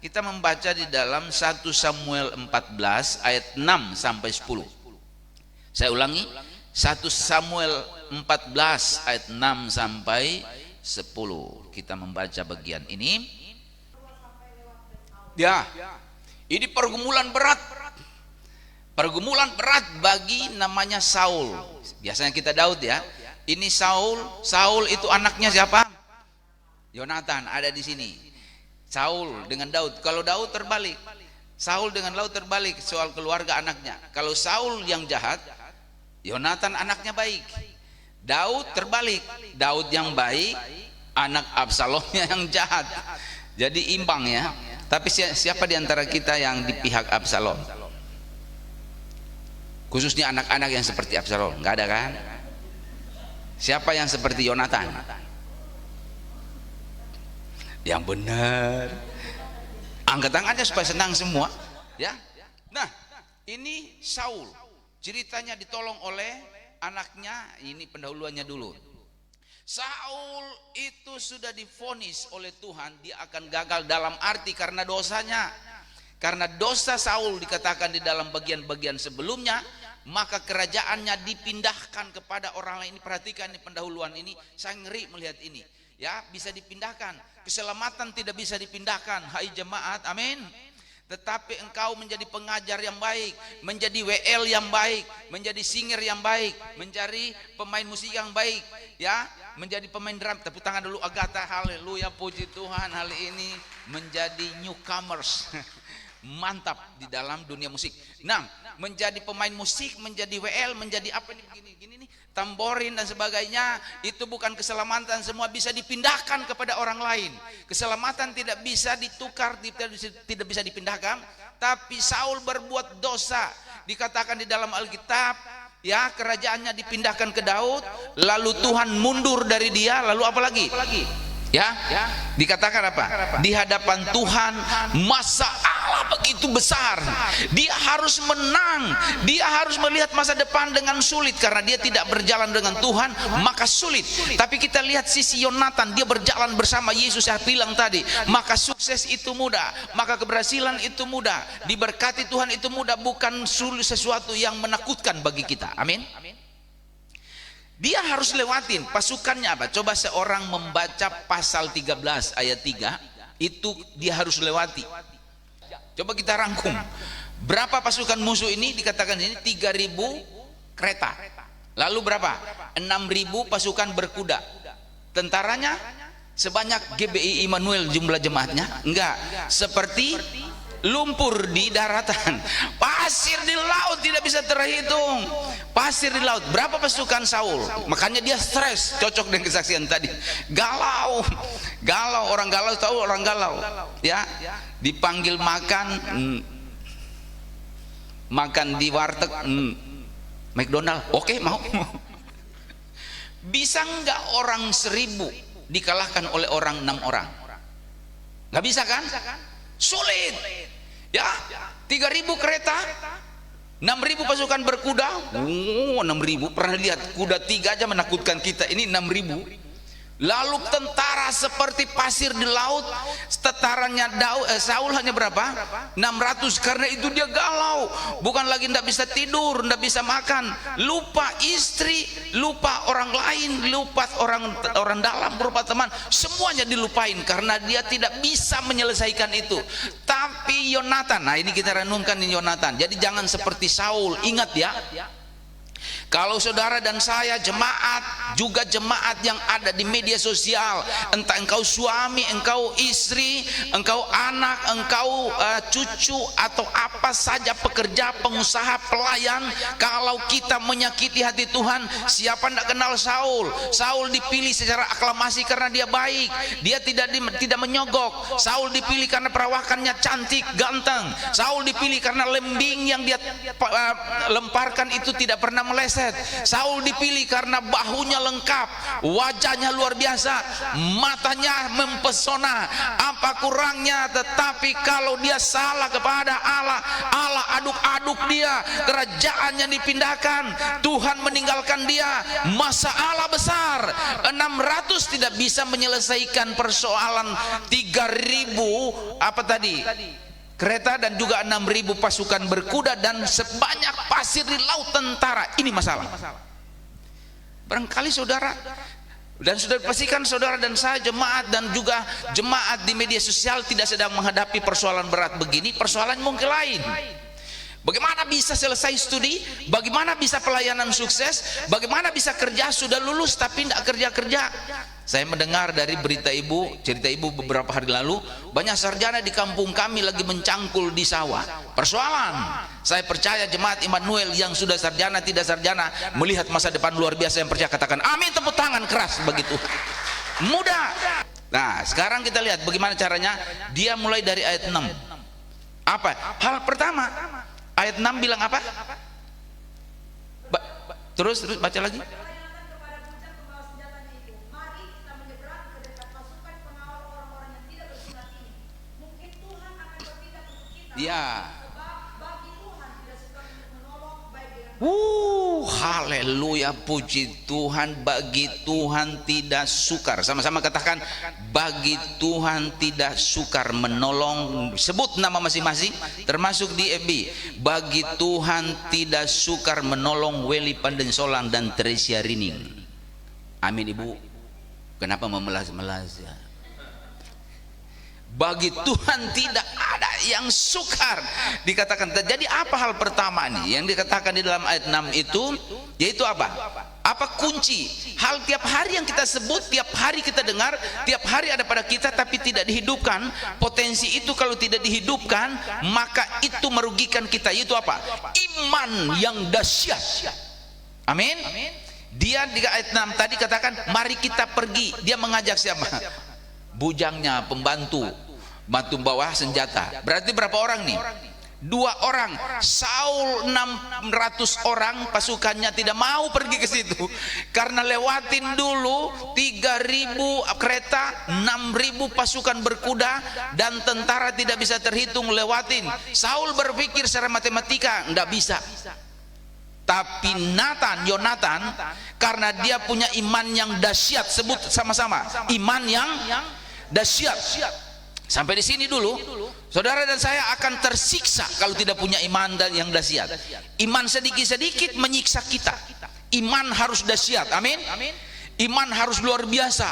Kita membaca di dalam 1 Samuel 14 ayat 6 sampai 10. Saya ulangi, 1 Samuel 14 ayat 6 sampai 10. Kita membaca bagian ini. Ya, ini pergumulan berat. Pergumulan berat bagi namanya Saul. Biasanya kita Daud ya. Ini Saul. Saul itu anaknya siapa? Yonatan ada di sini. Saul dengan Daud. Kalau Daud terbalik, Saul dengan Daud terbalik soal keluarga anaknya. Kalau Saul yang jahat, Yonatan anaknya baik. Daud terbalik, Daud yang baik, anak Absalomnya yang jahat. Jadi imbang ya. Tapi siapa di antara kita yang di pihak Absalom? Khususnya anak-anak yang seperti Absalom, nggak ada kan? Siapa yang seperti Yonatan? Yang benar, angkat tangannya supaya senang semua ya. Nah, ini Saul, ceritanya ditolong oleh anaknya. Ini pendahuluannya dulu. Saul itu sudah divonis oleh Tuhan, dia akan gagal dalam arti karena dosanya. Karena dosa Saul dikatakan di dalam bagian-bagian sebelumnya, maka kerajaannya dipindahkan kepada orang lain. Perhatikan ini pendahuluan ini, saya ngeri melihat ini. Ya, bisa dipindahkan. Keselamatan tidak bisa dipindahkan, hai jemaat, amin. Tetapi engkau menjadi pengajar yang baik, menjadi WL yang baik, menjadi singer yang baik, menjadi pemain musik yang baik, ya, menjadi pemain drum. Tepuk tangan dulu Agatha, haleluya, puji Tuhan. Hal ini menjadi newcomers. Mantap di dalam dunia musik. Nah, menjadi pemain musik, menjadi WL, menjadi apa ini begini nih, tamborin dan sebagainya, itu bukan keselamatan. Semua bisa dipindahkan kepada orang lain. Keselamatan tidak bisa ditukar, tidak bisa dipindahkan. Tapi Saul berbuat dosa, dikatakan di dalam Alkitab, ya, kerajaannya dipindahkan ke Daud, lalu Tuhan mundur dari dia, lalu apa lagi? Ya, dikatakan apa? Di hadapan Tuhan masa Allah begitu besar, dia harus menang, dia harus melihat masa depan dengan sulit. Karena dia tidak berjalan dengan Tuhan, maka sulit. Tapi kita lihat sisi Yonatan, dia berjalan bersama Yesus. Saya bilang tadi, maka sukses itu mudah, maka keberhasilan itu mudah, diberkati Tuhan itu mudah, bukan sulit, sesuatu yang menakutkan bagi kita. Amin. Dia harus lewatin pasukannya apa? Coba seorang membaca pasal 13 ayat 3, itu dia harus lewati. Coba kita rangkum. Berapa pasukan musuh ini? Dikatakan ini 3.000 kereta. Lalu berapa? 6.000 pasukan berkuda. Tentaranya sebanyak GBI Immanuel jumlah jemaatnya? Enggak. Seperti lumpur di daratan, pasir di laut tidak bisa terhitung. Pasir di laut. Berapa pasukan Saul? Makanya dia stres. Cocok dengan kesaksian tadi. Galau, orang galau tahu orang galau. Ya, dipanggil makan di warteg, McDonald, oke, mau. Bisa nggak orang 1.000 dikalahkan oleh orang 6 orang? Nggak bisa kan? Sulit. Ya, 3.000 kereta, 6.000 pasukan berkuda. 6.000, pernah lihat kuda 3 aja menakutkan kita, ini 6.000. Lalu tentara seperti pasir di laut. Tentarannya Saul hanya berapa? 600. Karena itu dia galau, bukan lagi tidak bisa tidur, tidak bisa makan, lupa istri, lupa orang lain, lupa orang dalam, lupa teman, semuanya dilupain karena dia tidak bisa menyelesaikan itu. Tapi Yonatan, nah ini kita renungkan ini Yonatan. Jadi jangan seperti Saul. Ingat ya, kalau saudara dan saya jemaat, juga jemaat yang ada di media sosial, entah engkau suami, engkau istri, engkau anak, engkau cucu, atau apa saja pekerja, pengusaha, pelayan, kalau kita menyakiti hati Tuhan, siapa tidak kenal Saul? Saul dipilih secara aklamasi karena dia baik, dia tidak menyogok. Saul dipilih karena perawakannya cantik, ganteng. Saul dipilih karena lembing yang dia lemparkan itu tidak pernah meleset. kepleset. Saul dipilih karena bahunya lengkap, wajahnya luar biasa, matanya mempesona. Apa kurangnya? Tetapi kalau dia salah kepada Allah, Allah aduk-aduk dia, kerajaannya dipindahkan, Tuhan meninggalkan dia. Masalah besar. 600 tidak bisa menyelesaikan persoalan 3.000 apa tadi? Kereta dan juga 6.000 pasukan berkuda dan sebanyak pasir di laut tentara. Ini masalah. Barangkali saudara dan sudah dipastikan saudara dan saya jemaat dan juga jemaat di media sosial tidak sedang menghadapi persoalan berat begini. Persoalan mungkin lain. Bagaimana bisa selesai studi? Bagaimana bisa pelayanan sukses? Bagaimana bisa kerja sudah lulus tapi tidak kerja-kerja? Saya mendengar dari cerita ibu beberapa hari lalu, banyak sarjana di kampung kami lagi mencangkul di sawah. Persoalan. Saya percaya jemaat Immanuel yang sudah sarjana tidak sarjana melihat masa depan luar biasa. Yang percaya katakan amin, tepuk tangan keras begitu. Mudah. Nah, sekarang kita lihat bagaimana caranya. Dia mulai dari ayat 6. Apa? Hal pertama, ayat 6 bilang apa? Terus baca lagi. Ya. Haleluya, puji Tuhan. Bagi Tuhan tidak sukar. Sama-sama katakan, bagi Tuhan tidak sukar menolong. Sebut nama masing-masing, termasuk di FB. Bagi Tuhan tidak sukar menolong Weli Pandensolang dan Teresia Rining. Amin ibu. Kenapa memelas-melas ya? Bagi Tuhan tidak ada yang sukar. Dikatakan. Jadi apa hal pertama nih yang dikatakan di dalam ayat 6 itu? Yaitu apa? Apa kunci? Hal tiap hari yang kita sebut, tiap hari kita dengar, tiap hari ada pada kita tapi tidak dihidupkan. Potensi itu kalau tidak dihidupkan, maka itu merugikan kita. Yaitu apa? Iman yang dahsyat. Amin. Dia di ayat 6 tadi katakan, mari kita pergi. Dia mengajak siapa? Bujangnya, pembantu, bantu bawah senjata. Berarti berapa orang nih? 2 orang. Saul 600 orang pasukannya tidak mau pergi ke situ karena lewatin dulu 3.000 kereta, 6.000 pasukan berkuda dan tentara tidak bisa terhitung lewatin. Saul berpikir secara matematika enggak bisa. Tapi Yonatan karena dia punya iman yang dahsyat, sebut sama-sama, iman yang dahsyat. Sampai di sini dulu, saudara dan saya akan tersiksa kalau tidak punya iman dan yang dahsyat. Iman sedikit-sedikit menyiksa kita. Iman harus dahsyat. Amin. Iman harus luar biasa.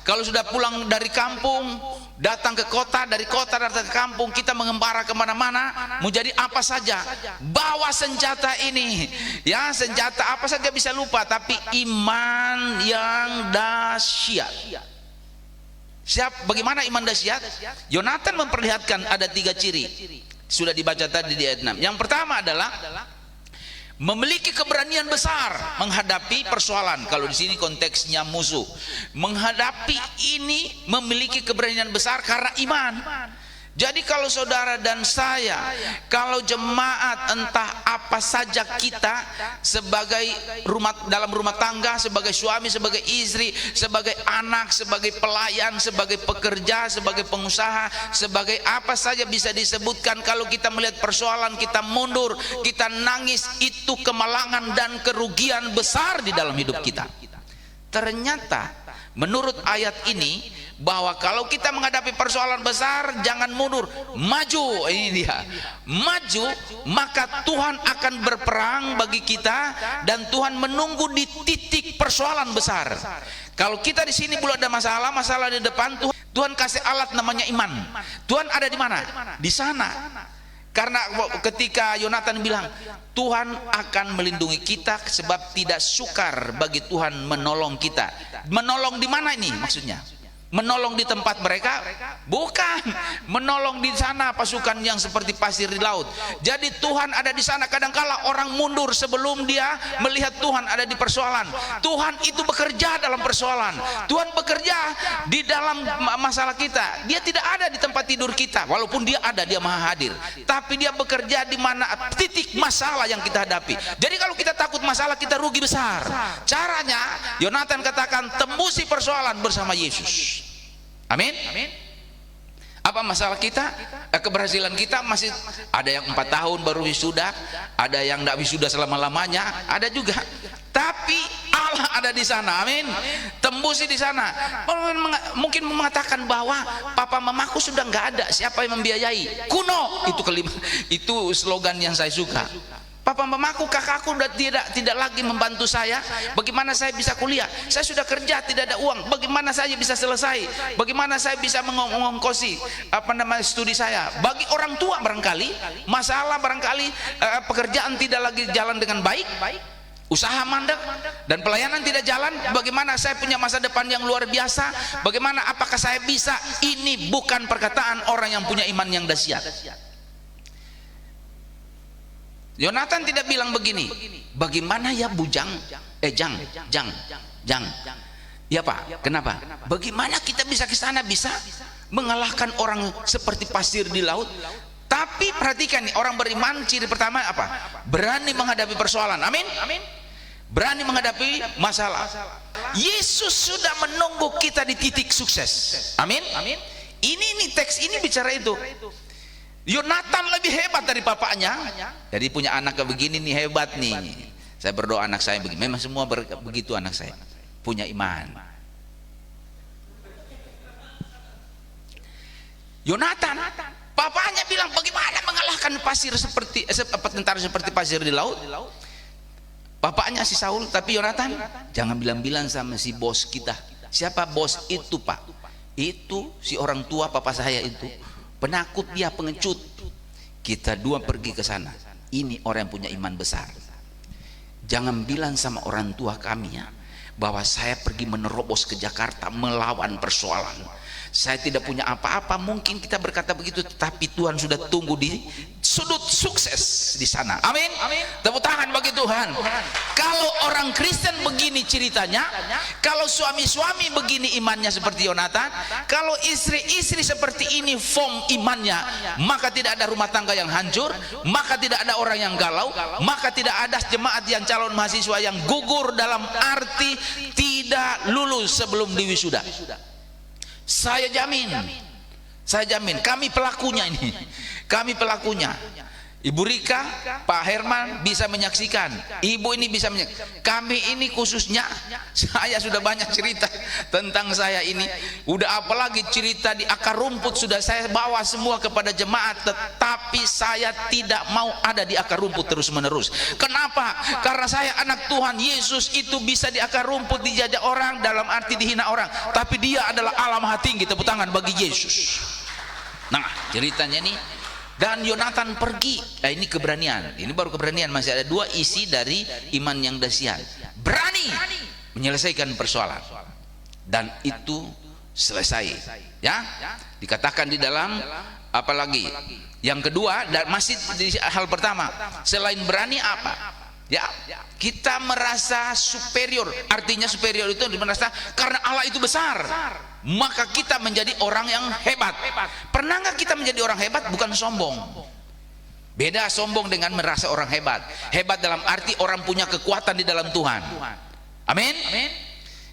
Kalau sudah pulang dari kampung, datang ke kota, dari kota datang ke kampung, kita mengembara kemana-mana, mau jadi apa saja, bawa senjata ini, ya senjata apa saja bisa lupa, tapi iman yang dahsyat. Siap? Bagaimana iman dahsyat? Yonatan memperlihatkan ada 3 ciri. Sudah dibaca tadi di ayat 6. Yang pertama adalah memiliki keberanian besar menghadapi persoalan. Kalau di sini konteksnya musuh. Menghadapi ini memiliki keberanian besar karena iman. Jadi kalau saudara dan saya, kalau jemaat entah apa saja kita sebagai dalam rumah tangga, sebagai suami, sebagai istri, sebagai anak, sebagai pelayan, sebagai pekerja, sebagai pengusaha, sebagai apa saja bisa disebutkan, kalau kita melihat persoalan kita mundur, kita nangis, itu kemalangan dan kerugian besar di dalam hidup kita. Ternyata menurut ayat ini bahwa kalau kita menghadapi persoalan besar jangan mundur, maju. Ini dia, maju, maka Tuhan akan berperang bagi kita dan Tuhan menunggu di titik persoalan besar. Kalau kita di sini belum ada masalah di depan, Tuhan kasih alat namanya iman. Tuhan ada di mana? Di sana. Karena ketika Yonatan bilang Tuhan akan melindungi kita sebab tidak sukar bagi Tuhan menolong kita. Menolong di mana ini maksudnya? Menolong di tempat mereka? Bukan. Menolong di sana pasukan yang seperti pasir di laut. Jadi Tuhan ada di sana. Kadangkala orang mundur sebelum dia melihat Tuhan ada di persoalan. Tuhan itu bekerja dalam persoalan. Tuhan bekerja di dalam masalah kita. Dia tidak ada di tempat tidur kita. Walaupun dia ada, dia maha hadir. Tapi dia bekerja di mana titik masalah yang kita hadapi. Jadi kalau kita takut masalah, kita rugi besar. Caranya, Yonatan katakan, tembusi persoalan bersama Yesus. Amin. Apa masalah kita? Keberhasilan kita masih ada yang 4 tahun baru wisuda, ada yang tidak wisuda selama-lamanya, ada juga. Tapi Allah ada di sana. Amin. Tembusi di sana. Mungkin mengatakan bahwa papa mamaku sudah nggak ada, siapa yang membiayai? Kuno itu kelima. Itu slogan yang saya suka. Papa mamaku, kakakku sudah tidak lagi membantu saya. Bagaimana saya bisa kuliah? Saya sudah kerja, tidak ada uang. Bagaimana saya bisa selesai? Bagaimana saya bisa mengongkosi studi saya? Bagi orang tua barangkali masalah, barangkali pekerjaan tidak lagi jalan dengan baik, usaha mandek dan pelayanan tidak jalan. Bagaimana saya punya masa depan yang luar biasa? Bagaimana, apakah saya bisa? Ini bukan perkataan orang yang punya iman yang dahsyat. Yonatan tidak bilang begini, bagaimana ya bujang, jang. Ya Pak, kenapa? Bagaimana kita bisa ke sana, bisa mengalahkan orang seperti pasir di laut? Tapi perhatikan nih, orang beriman ciri pertama apa? Berani menghadapi persoalan. Amin. Berani menghadapi masalah. Yesus sudah menunggu kita di titik sukses. Amin. Ini teks ini bicara itu. Yonatan lebih hebat dari bapaknya. Jadi punya anak kayak begini nih, hebat nih. Saya berdoa anak saya begini. Memang semua begitu anak saya. Punya iman. Yonatan, bapaknya bilang bagaimana mengalahkan pasir seperti tentara seperti pasir di laut. Bapaknya si Saul, tapi Yonatan jangan bilang-bilang sama si bos kita. Siapa bos itu, Pak? Itu si orang tua papa saya itu. Penakut dia, pengecut. Kita dua pergi ke sana. Ini orang yang punya iman besar. Jangan bilang sama orang tua kami ya, bahwa saya pergi menerobos ke Jakarta melawan persoalan. Saya tidak punya apa-apa. Mungkin kita berkata begitu, tapi Tuhan sudah tunggu di sudut sukses di sana. Amin. Tepuk tangan bagi Tuhan. Kalau orang Kristen begini ceritanya, kalau suami-suami begini imannya seperti Yonatan, kalau istri-istri seperti ini form imannya, maka tidak ada rumah tangga yang hancur, maka tidak ada orang yang galau, maka tidak ada jemaat yang calon mahasiswa yang gugur dalam arti tidak lulus sebelum diwisuda. Saya jamin, kami pelakunya ini, kami pelakunya. Ibu Rika, Pak Herman bisa menyaksikan, ibu ini bisa menyaksikan. Kami ini khususnya, saya sudah banyak cerita tentang saya ini. Udah apalagi cerita di akar rumput sudah saya bawa semua kepada jemaat. Tetapi saya tidak mau ada di akar rumput terus menerus. Kenapa? Karena saya anak Tuhan. Yesus itu bisa di akar rumput dijajah orang, dalam arti dihina orang. Tapi dia adalah Allah Maha Tinggi. Tepuk tangan bagi Yesus. Nah ceritanya nih. Dan Yonatan pergi. Ini keberanian. Ini baru keberanian. Masih ada dua isi dari iman yang dahsyat. Berani menyelesaikan persoalan. Dan itu selesai. Ya. Dikatakan di dalam apalagi. Yang kedua, dan masih di hal pertama. Selain berani apa? Ya, kita merasa superior. Artinya superior itu merasa karena Allah itu besar, maka kita menjadi orang yang hebat. Pernah nggak kita menjadi orang hebat? Bukan sombong. Beda sombong dengan merasa orang hebat. Hebat dalam arti orang punya kekuatan di dalam Tuhan. Amin.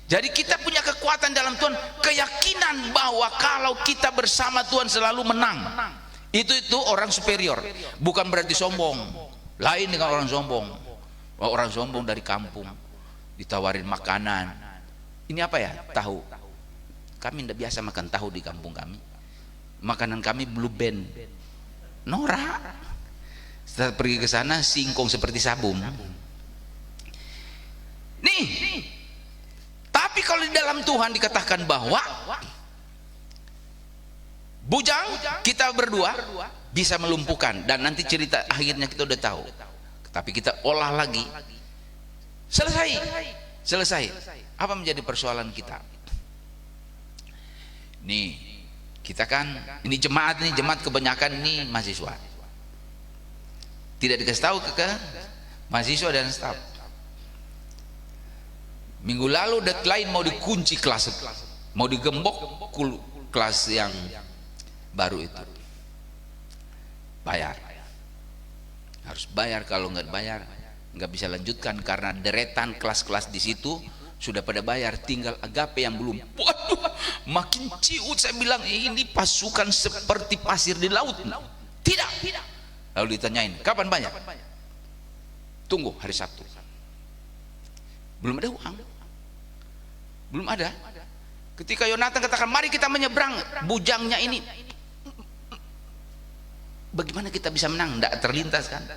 Jadi kita punya kekuatan dalam Tuhan, keyakinan bahwa kalau kita bersama Tuhan selalu menang. Itu orang superior. Bukan berarti sombong. Lain dengan orang sombong. Orang sombong dari kampung ditawarin makanan. Ini apa ya? Tahu. Kami tidak biasa makan tahu di kampung kami. Makanan kami blue band. Norak. Setelah pergi ke sana singkong seperti sabun. Nih. Tapi kalau di dalam Tuhan dikatakan bahwa bujang kita berdua bisa melumpuhkan, dan nanti cerita akhirnya kita udah tahu. Tapi kita olah lagi. Selesai. Apa menjadi persoalan kita? Nih, kita kan ini jemaat kebanyakan ini mahasiswa. Tidak dikasih tahu ke mahasiswa dan staf. Minggu lalu deadline mau dikunci kelas, mau digembok kelas yang baru itu. Bayar. Harus bayar, kalau nggak bayar nggak bisa lanjutkan karena deretan kelas-kelas di situ sudah pada bayar, tinggal Agape yang belum. Waduh, makin ciut. Saya bilang ini pasukan seperti pasir di laut. Tidak. Lalu ditanyain, kapan bayar? Tunggu hari Sabtu. Belum ada uang. Belum ada. Ketika Yonatan katakan, mari kita menyeberang bujangnya ini, bagaimana kita bisa menang? Tidak terlintas kan?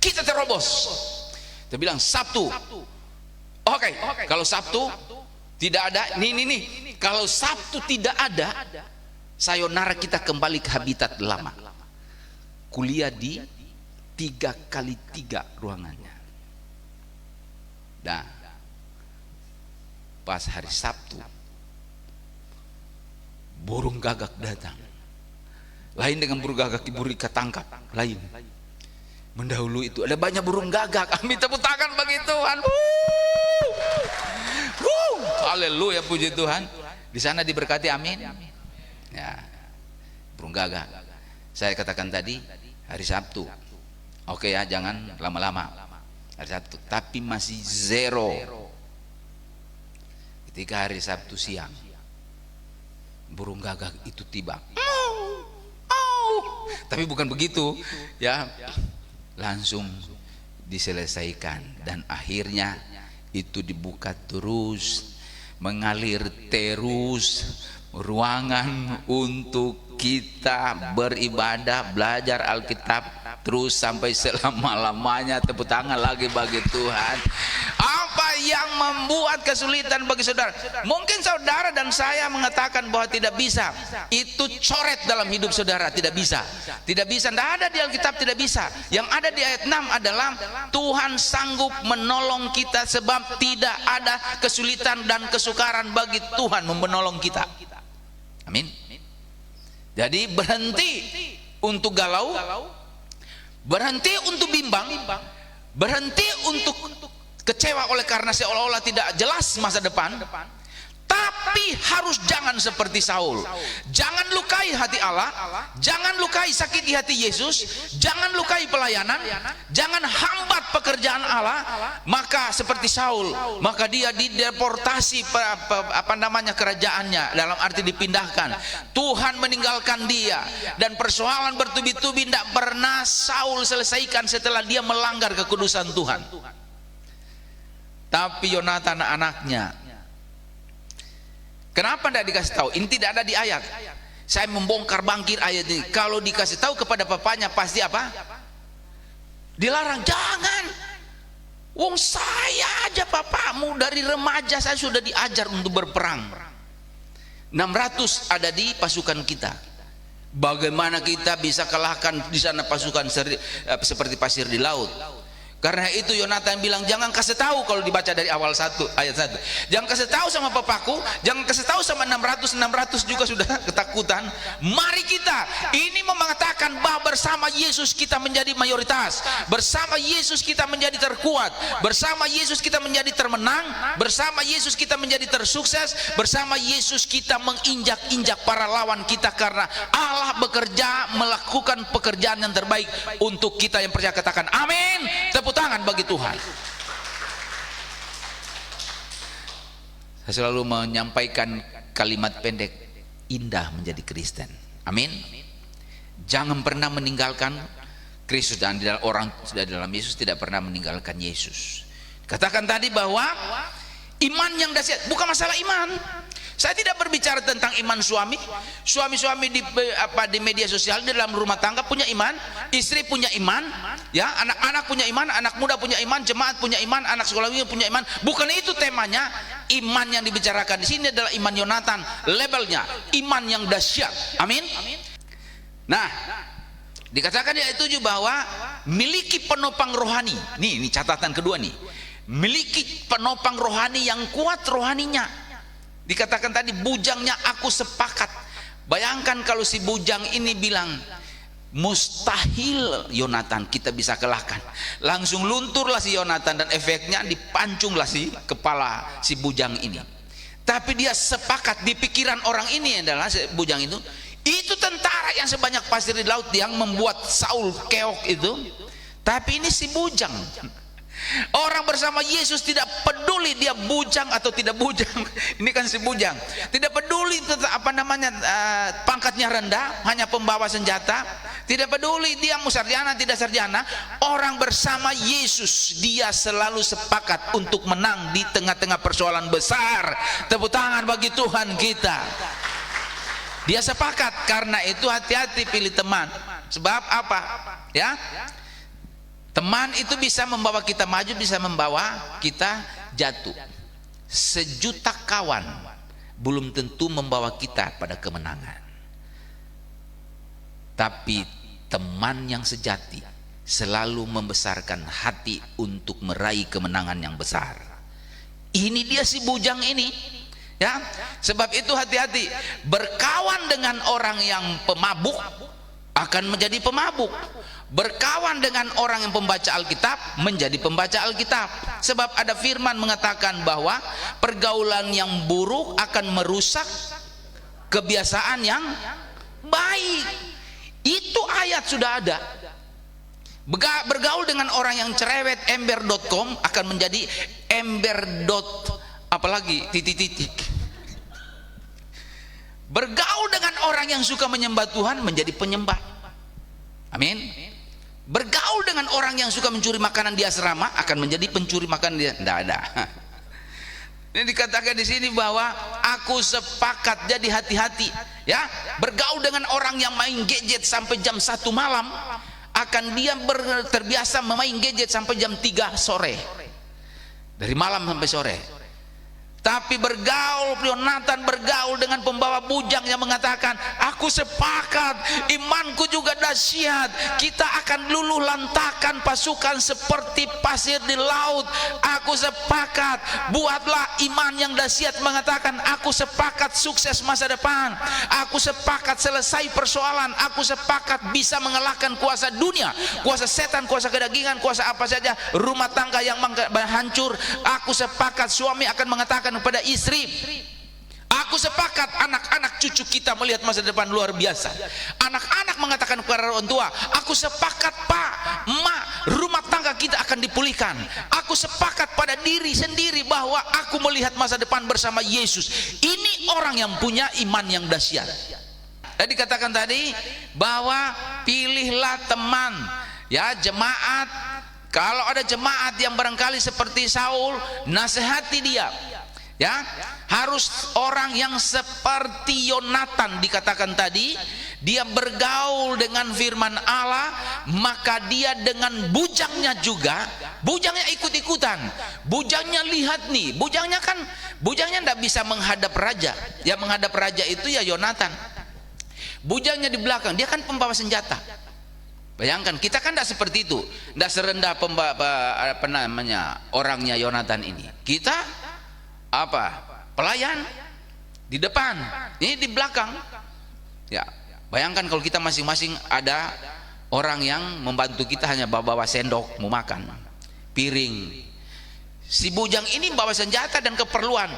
Kita terobos. Kita bilang Sabtu. Oke. Kalau Sabtu tidak ada, nih. Kalau Sabtu tidak ada, sayonara kita kembali ke habitat lama. Kuliah di 3x3 ruangannya. Nah, pas hari Sabtu, burung gagak datang. Lain dengan burung gagak ibu Rika tangkap, lain. Mendahului itu ada banyak burung gagak. Amin, tepuk tangan bagi Tuhan. Haleluya, puji Tuhan. Di sana diberkati, amin. Ya, burung gagak. Saya katakan tadi hari Sabtu. Oke ya, jangan lama-lama. Hari Sabtu, tapi masih zero. Ketika hari Sabtu siang, burung gagak itu tiba. Tapi bukan begitu, ya. Langsung diselesaikan dan akhirnya itu dibuka terus, mengalir terus ruangan untuk kita beribadah, belajar Alkitab terus sampai selama-lamanya. Tepuk tangan lagi bagi Tuhan. Apa yang membuat kesulitan bagi saudara? Mungkin saudara dan saya mengatakan bahwa tidak bisa. Itu coret dalam hidup saudara, tidak bisa. Tidak bisa, tidak ada di Alkitab, tidak bisa. Yang ada di ayat 6 adalah Tuhan sanggup menolong kita sebab tidak ada kesulitan dan kesukaran bagi Tuhan menolong kita. Amin. Jadi berhenti untuk galau, berhenti untuk bimbang, berhenti untuk kecewa oleh karena seolah-olah tidak jelas masa depan. Tapi harus jangan seperti Saul. Jangan lukai hati Allah, jangan lukai sakiti hati Yesus, jangan lukai pelayanan, jangan hambat pekerjaan Allah. Maka seperti Saul, maka dia dideportasi kerajaannya, dalam arti dipindahkan. Tuhan meninggalkan dia dan persoalan bertubi-tubi tidak pernah Saul selesaikan setelah dia melanggar kekudusan Tuhan. Tapi Yonatan anaknya, kenapa tidak dikasih tahu? Ini tidak ada di ayat. Saya membongkar bangkir ayat ini. Kalau dikasih tahu kepada papanya pasti apa? Dilarang. Jangan. Wong saya aja papamu dari remaja saya sudah diajar untuk berperang. 600 ada di pasukan kita. Bagaimana kita bisa kalahkan di sana pasukan seperti pasir di laut? Karena itu Yonatan bilang jangan kasih tahu. Kalau dibaca dari awal ayat 1, jangan kasih tahu sama papaku, jangan kasih tahu sama 600 juga sudah ketakutan. Mari kita ini mengatakan bahwa bersama Yesus kita menjadi mayoritas, bersama Yesus kita menjadi terkuat, bersama Yesus kita menjadi termenang, bersama Yesus kita menjadi tersukses, bersama Yesus kita menginjak-injak para lawan kita, karena Allah bekerja melakukan pekerjaan yang terbaik untuk kita yang percaya. Katakan amin. Tepuk tangan bagi Tuhan. Saya selalu menyampaikan kalimat pendek, indah menjadi Kristen. Amin. Jangan pernah meninggalkan Kristus, dan orang sudah dalam Yesus tidak pernah meninggalkan Yesus. Katakan tadi bahwa iman yang dahsyat bukan masalah iman. Saya tidak berbicara tentang iman suami. Suami-suami di media sosial, di dalam rumah tangga punya iman, istri punya iman, ya, anak-anak punya iman, anak muda punya iman, jemaat punya iman, anak sekolah punya iman. Bukan itu temanya. Iman yang dibicarakan di sini adalah iman Yonatan, levelnya iman yang dahsyat. Amin. Nah, dikatakan di ayat 7 bahwa miliki penopang rohani. Ini catatan kedua nih. Miliki penopang rohani yang kuat rohaninya. Dikatakan tadi bujangnya aku sepakat. Bayangkan kalau si bujang ini bilang, mustahil Yonatan kita bisa kalahkan. Langsung lunturlah si Yonatan dan efeknya dipancunglah si kepala si bujang ini. Tapi dia sepakat, di pikiran orang ini adalah si bujang itu tentara yang sebanyak pasir di laut yang membuat Saul keok itu. Tapi ini si bujang, orang bersama Yesus, tidak peduli dia bujang atau tidak bujang. Ini kan si bujang, tidak peduli apa namanya pangkatnya rendah, hanya pembawa senjata. Tidak peduli dia mau sarjana tidak sarjana, orang bersama Yesus dia selalu sepakat untuk menang di tengah-tengah persoalan besar. Tepuk tangan bagi Tuhan kita. Dia sepakat. Karena itu hati-hati pilih teman. Sebab apa? Ya, teman itu bisa membawa kita maju, bisa membawa kita jatuh. Sejuta kawan belum tentu membawa kita pada kemenangan. Tapi teman yang sejati selalu membesarkan hati untuk meraih kemenangan yang besar. Ini dia si bujang ini, ya. Sebab itu hati-hati, berkawan dengan orang yang pemabuk akan menjadi pemabuk. Berkawan dengan orang yang pembaca Alkitab menjadi pembaca Alkitab. Sebab ada firman mengatakan bahwa pergaulan yang buruk akan merusak kebiasaan yang baik. Itu ayat sudah ada. Bergaul dengan orang yang cerewet, ember.com akan menjadi ember. Apalagi titik-titik. Bergaul dengan orang yang suka menyembah Tuhan menjadi penyembah. Amin. Bergaul dengan orang yang suka mencuri makanan di asrama akan menjadi pencuri makanan dia. Tidak ada. Ini dikatakan di sini bahwa aku sepakat, jadi hati-hati, ya. Bergaul dengan orang yang main gadget sampai jam 1 malam, akan dia terbiasa memain gadget sampai jam 3 sore. Dari malam sampai sore. Tapi bergaul, Yonatan bergaul dengan pembawa bujang yang mengatakan, aku sepakat, imanku juga dahsyat, kita akan luluh lantakan pasukan seperti pasir di laut. Aku sepakat, buatlah iman yang dahsyat mengatakan, aku sepakat sukses masa depan, aku sepakat selesai persoalan, aku sepakat bisa mengalahkan kuasa dunia, kuasa setan, kuasa kedagingan, kuasa apa saja, rumah tangga yang hancur. Aku sepakat, suami akan mengatakan kepada istri, aku sepakat anak-anak cucu kita melihat masa depan luar biasa. Anak-anak mengatakan kepada orang tua, aku sepakat Pak, Ma, rumah tangga kita akan dipulihkan. Aku sepakat pada diri sendiri bahwa aku melihat masa depan bersama Yesus. Ini orang yang punya iman yang dahsyat. Dan dikatakan tadi bahwa pilihlah teman, ya, jemaat. Kalau ada jemaat yang barangkali seperti Saul, nasihati dia. Ya, harus orang yang seperti Yonatan dikatakan tadi, dia bergaul dengan firman Allah, maka dia dengan bujangnya juga, bujangnya ikut-ikutan. Bujangnya lihat nih, bujangnya tidak bisa menghadap raja. Yang menghadap raja itu ya Yonatan. Bujangnya di belakang, dia kan pembawa senjata. Bayangkan, kita kan tidak seperti itu, tidak serendah orangnya Yonatan ini. Kita pelayan di depan, ini di belakang. Ya, bayangkan kalau kita masing-masing ada orang yang membantu kita hanya bawa sendok mau makan, piring. Si bujang ini bawa senjata dan keperluan,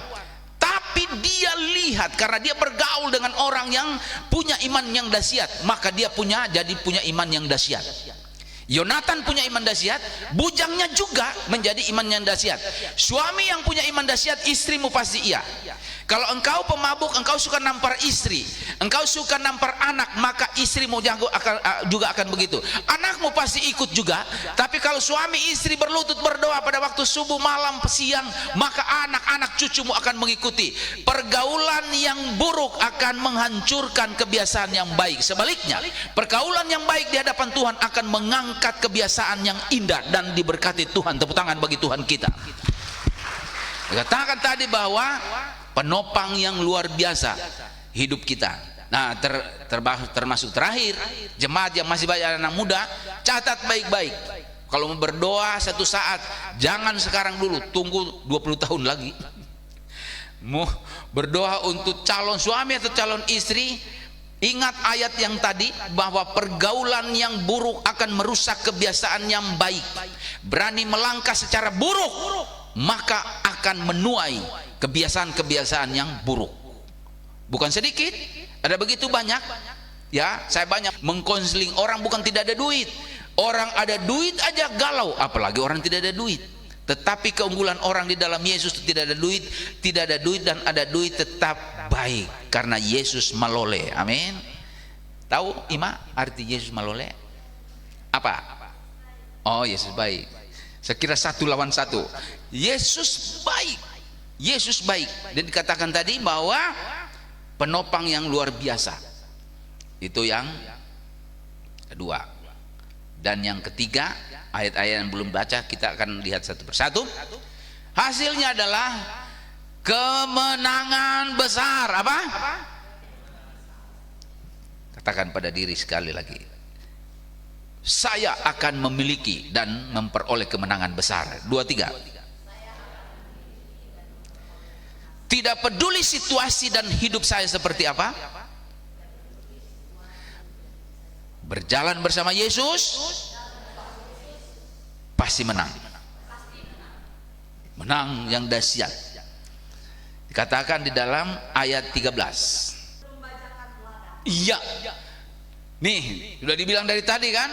tapi dia lihat karena dia bergaul dengan orang yang punya iman yang dahsyat, maka dia punya iman yang dahsyat. Yonatan punya iman dahsyat, bujangnya juga menjadi iman yang dahsyat. Suami yang punya iman dahsyat, istrimu pasti iya. Kalau engkau pemabuk, engkau suka nampar istri, engkau suka nampar anak, maka istrimu juga akan begitu. Anakmu pasti ikut juga. Tapi kalau suami istri berlutut berdoa pada waktu subuh, malam, siang, maka anak-anak cucumu akan mengikuti. Pergaulan yang buruk akan menghancurkan kebiasaan yang baik. Sebaliknya, pergaulan yang baik di hadapan Tuhan akan mengangkat kebiasaan yang indah dan diberkati Tuhan. Tepuk tangan bagi Tuhan kita. Dikatakan tadi bahwa penopang yang luar biasa hidup kita. Nah, termasuk terakhir, jemaat yang masih banyak anak muda, catat baik-baik. Kalau mau berdoa satu saat, jangan sekarang dulu, tunggu 20 tahun lagi. berdoa untuk calon suami atau calon istri, ingat ayat yang tadi bahwa pergaulan yang buruk akan merusak kebiasaan yang baik. Berani melangkah secara buruk, maka akan menuai kebiasaan-kebiasaan yang buruk. Bukan sedikit, ada begitu banyak. Ya, saya banyak mengkonseling orang bukan tidak ada duit. Orang ada duit aja galau, apalagi orang tidak ada duit. Tetapi keunggulan orang di dalam Yesus tidak ada duit dan ada duit tetap baik karena Yesus malole. Amin. Tahu Ima arti Yesus malole? Apa? Oh, Yesus baik. Saya kira 1 lawan 1. Yesus baik. Yesus baik. Dan dikatakan tadi bahwa penopang yang luar biasa. Itu yang kedua. Dan yang ketiga, ayat-ayat yang belum baca kita akan lihat satu persatu. Hasilnya adalah kemenangan besar. Apa? Katakan pada diri sekali lagi, saya akan memiliki dan memperoleh kemenangan besar. 2, 3. Tidak peduli situasi dan hidup saya seperti apa, berjalan bersama Yesus pasti menang. Menang yang dahsyat. Dikatakan di dalam ayat 13. Iya. Nih, sudah dibilang dari tadi kan?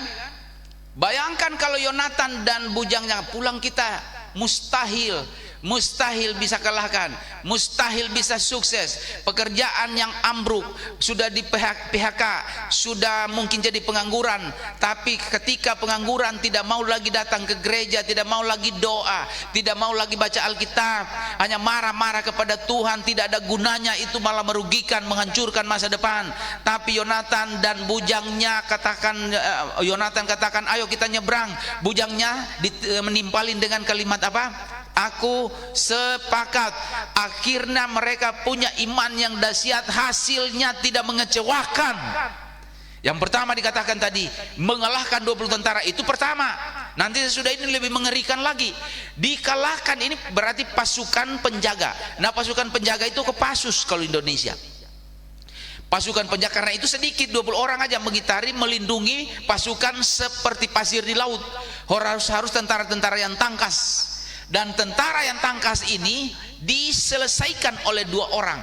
Bayangkan kalau Yonatan dan bujangnya pulang, kita mustahil bisa kalahkan, mustahil bisa sukses. Pekerjaan yang ambruk, sudah di PHK, sudah mungkin jadi pengangguran. Tapi ketika pengangguran, tidak mau lagi datang ke gereja, tidak mau lagi doa, tidak mau lagi baca Alkitab, hanya marah-marah kepada Tuhan, tidak ada gunanya. Itu malah merugikan, menghancurkan masa depan. Tapi Yonatan dan bujangnya Yonatan katakan, ayo kita nyebrang. Bujangnya menimpalin dengan kalimat apa? Aku sepakat. Akhirnya mereka punya iman yang dahsyat, hasilnya tidak mengecewakan. Yang pertama dikatakan tadi, mengalahkan 20 tentara, itu pertama. Nanti sesudah ini lebih mengerikan lagi. Dikalahkan ini berarti pasukan penjaga. Nah, pasukan penjaga itu Kopassus kalau Indonesia. Pasukan penjaga, karena itu sedikit, 20 orang aja mengitari, melindungi pasukan seperti pasir di laut. Harus tentara-tentara yang tangkas. Dan tentara yang tangkas ini diselesaikan oleh 2 orang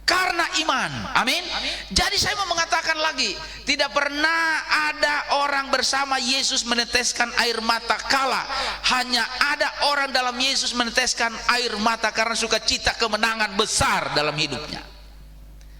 karena iman. Amin. Jadi saya mau mengatakan lagi, tidak pernah ada orang bersama Yesus meneteskan air mata kalah. Hanya ada orang dalam Yesus meneteskan air mata karena sukacita kemenangan besar dalam hidupnya.